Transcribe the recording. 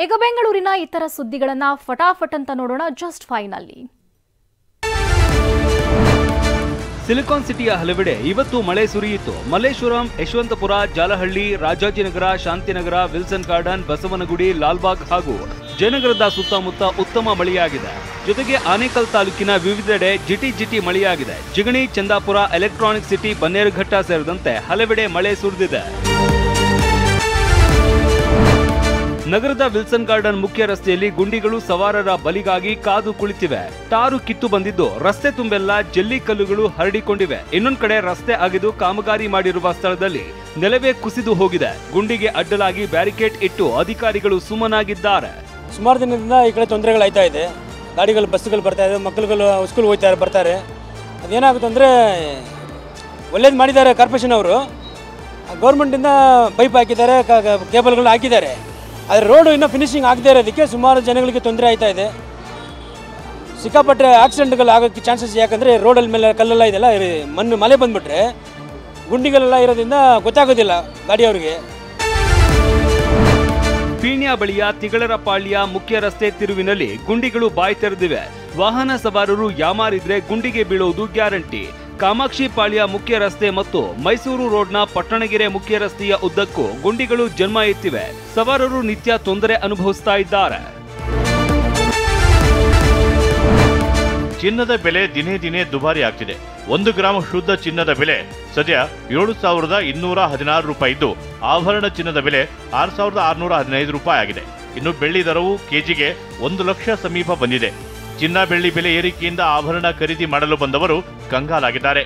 ಈಗ ಬೆಂಗಳೂರಿನ ಇತರ ಸುದ್ದಿಗಳನ್ನ ಫಟಾಫಟ್ ಅಂತ ನೋಡೋಣ ಜಸ್ಟ್ ಫೈನಲ್ಲಿ. ಸಿಲಿಕಾನ್ ಸಿಟಿಯ ಹಲವೆಡೆ ಇವತ್ತು ಮಳೆ ಸುರಿಯಿತು. ಮಲ್ಲೇಶ್ವರಂ, ಯಶವಂತಪುರ, ಜಾಲಹಳ್ಳಿ, ರಾಜಾಜಿನಗರ, ಶಾಂತಿನಗರ, ವಿಲ್ಸನ್ ಗಾರ್ಡನ್, ಬಸವನಗುಡಿ, ಲಾಲ್ಬಾಗ್ ಹಾಗೂ ಜಯನಗರದ ಸುತ್ತಮುತ್ತ ಉತ್ತಮ ಮಳೆಯಾಗಿದೆ. ಜೊತೆಗೆ ಆನೇಕಲ್ ತಾಲೂಕಿನ ವಿವಿಧೆಡೆ ಜಿಟಿ ಮಳೆಯಾಗಿದೆ. ಜಿಗಣಿ, ಚಂದಾಪುರ, ಎಲೆಕ್ಟ್ರಾನಿಕ್ ಸಿಟಿ, ಬನ್ನೇರುಘಟ್ಟ ಸೇರಿದಂತೆ ಹಲವೆಡೆ ಮಳೆ ಸುರಿದಿದೆ. ನಗರದ ವಿಲ್ಸನ್ ಗಾರ್ಡನ್ ಮುಖ್ಯ ರಸ್ತೆಯಲ್ಲಿ ಗುಂಡಿಗಳು ಸವಾರರ ಬಲಿಗಾಗಿ ಕಾದು ಕುಳಿತಿವೆ. ಟಾರು ಕಿತ್ತು ಬಂದಿದ್ದು ರಸ್ತೆ ತುಂಬೆಲ್ಲ ಜಲ್ಲಿ ಕಲ್ಲುಗಳು ಹರಡಿಕೊಂಡಿವೆ. ಇನ್ನೊಂದು ಕಡೆ ರಸ್ತೆ ಅಗೆದು ಕಾಮಗಾರಿ ಮಾಡಿರುವ ಸ್ಥಳದಲ್ಲಿ ನೆಲವೇ ಕುಸಿದು ಹೋಗಿದೆ. ಗುಂಡಿಗೆ ಅಡ್ಡಲಾಗಿ ಬ್ಯಾರಿಕೇಡ್ ಇಟ್ಟು ಅಧಿಕಾರಿಗಳು ಸುಮ್ಮನಾಗಿದ್ದಾರೆ. ಸುಮಾರು ದಿನದಿಂದ ಈ ಕಡೆ ತೊಂದರೆಗಳಾಯ್ತಾ ಇದೆ. ಗಾಡಿಗಳು, ಬಸ್ಸುಗಳು ಬರ್ತಾ ಇದೆ, ಮಕ್ಕಳುಗಳು ಸ್ಕೂಲ್ ಬರ್ತಾರೆ. ಅದೇನಾಗುತ್ತೆ ಅಂದರೆ ಒಳ್ಳೇದು ಮಾಡಿದ್ದಾರೆ ಕಾರ್ಪೊರೇಷನ್ ಅವರು. ಗೌರ್ಮೆಂಟಿಂದ ಪೈಪ್ ಹಾಕಿದ್ದಾರೆ, ಕೇಬಲ್ಗಳು ಹಾಕಿದ್ದಾರೆ. ಆದರೆ ರೋಡು ಇನ್ನೂ ಫಿನಿಶಿಂಗ್ ಆಗದೇ ಇರೋದಕ್ಕೆ ಸುಮಾರು ಜನಗಳಿಗೆ ತೊಂದರೆ ಆಯ್ತಾ ಇದೆ. ಸಿಕ್ಕಾಪಟ್ಟೆ ಆಕ್ಸಿಡೆಂಟ್ಗಳು ಆಗೋಕ್ಕೆ ಚಾನ್ಸಸ್. ಯಾಕಂದರೆ ರೋಡಲ್ಲಿ ಮೇಲೆ ಕಲ್ಲೆಲ್ಲ ಇದೆಲ್ಲ ಮಳೆ ಬಂದುಬಿಟ್ರೆ ಗುಂಡಿಗಳೆಲ್ಲ ಇರೋದ್ರಿಂದ ಗೊತ್ತಾಗೋದಿಲ್ಲ ಗಾಡಿಯವ್ರಿಗೆ. ಪೀಣ್ಯ ಬಳಿಯ ತಿಗಳರಪಾಳ್ಯ ಮುಖ್ಯ ರಸ್ತೆ ತಿರುವಿನಲ್ಲಿ ಗುಂಡಿಗಳು ಬಾಯಿ ತೆರೆದಿವೆ. ವಾಹನ ಸವಾರರು ಯಾಮಾರಿದ್ರೆ ಗುಂಡಿಗೆ ಬೀಳುವುದು ಗ್ಯಾರಂಟಿ. ಕಾಮಾಕ್ಷಿ ಪಾಳ್ಯ ಮುಖ್ಯ ರಸ್ತೆ ಮತ್ತು ಮೈಸೂರು ರೋಡ್ನ ಪಟ್ಟಣಗೆರೆ ಮುಖ್ಯ ರಸ್ತೆಯ ಉದ್ದಕ್ಕೂ ಗುಂಡಿಗಳು ಜನ್ಮ ಎತ್ತಿವೆ. ಸವಾರರು ನಿತ್ಯ ತೊಂದರೆ ಅನುಭವಿಸ್ತಾ ಇದ್ದಾರೆ. ಚಿನ್ನದ ಬೆಲೆ ದಿನೇ ದಿನೇ ದುಬಾರಿ ಆಗ್ತಿದೆ. 1 ಗ್ರಾಂ ಶುದ್ಧ ಚಿನ್ನದ ಬೆಲೆ ಸದ್ಯ 7,216 ರೂಪಾಯಿ ಇದ್ದು, ಆಭರಣ ಚಿನ್ನದ ಬೆಲೆ 6,615 ರೂಪಾಯಿ ಆಗಿದೆ. ಇನ್ನು ಬೆಳ್ಳಿ ದರವು ಕೆಜಿಗೆ 1 ಲಕ್ಷ ಸಮೀಪ ಬಂದಿದೆ. ಚಿನ್ನ ಬೆಳ್ಳಿ ಬೆಲೆ ಏರಿಕೆಯಿಂದ ಆಭರಣ ಖರೀದಿ ಮಾಡಲು ಬಂದವರು ಕಂಗಾಲಾಗಿದ್ದಾರೆ.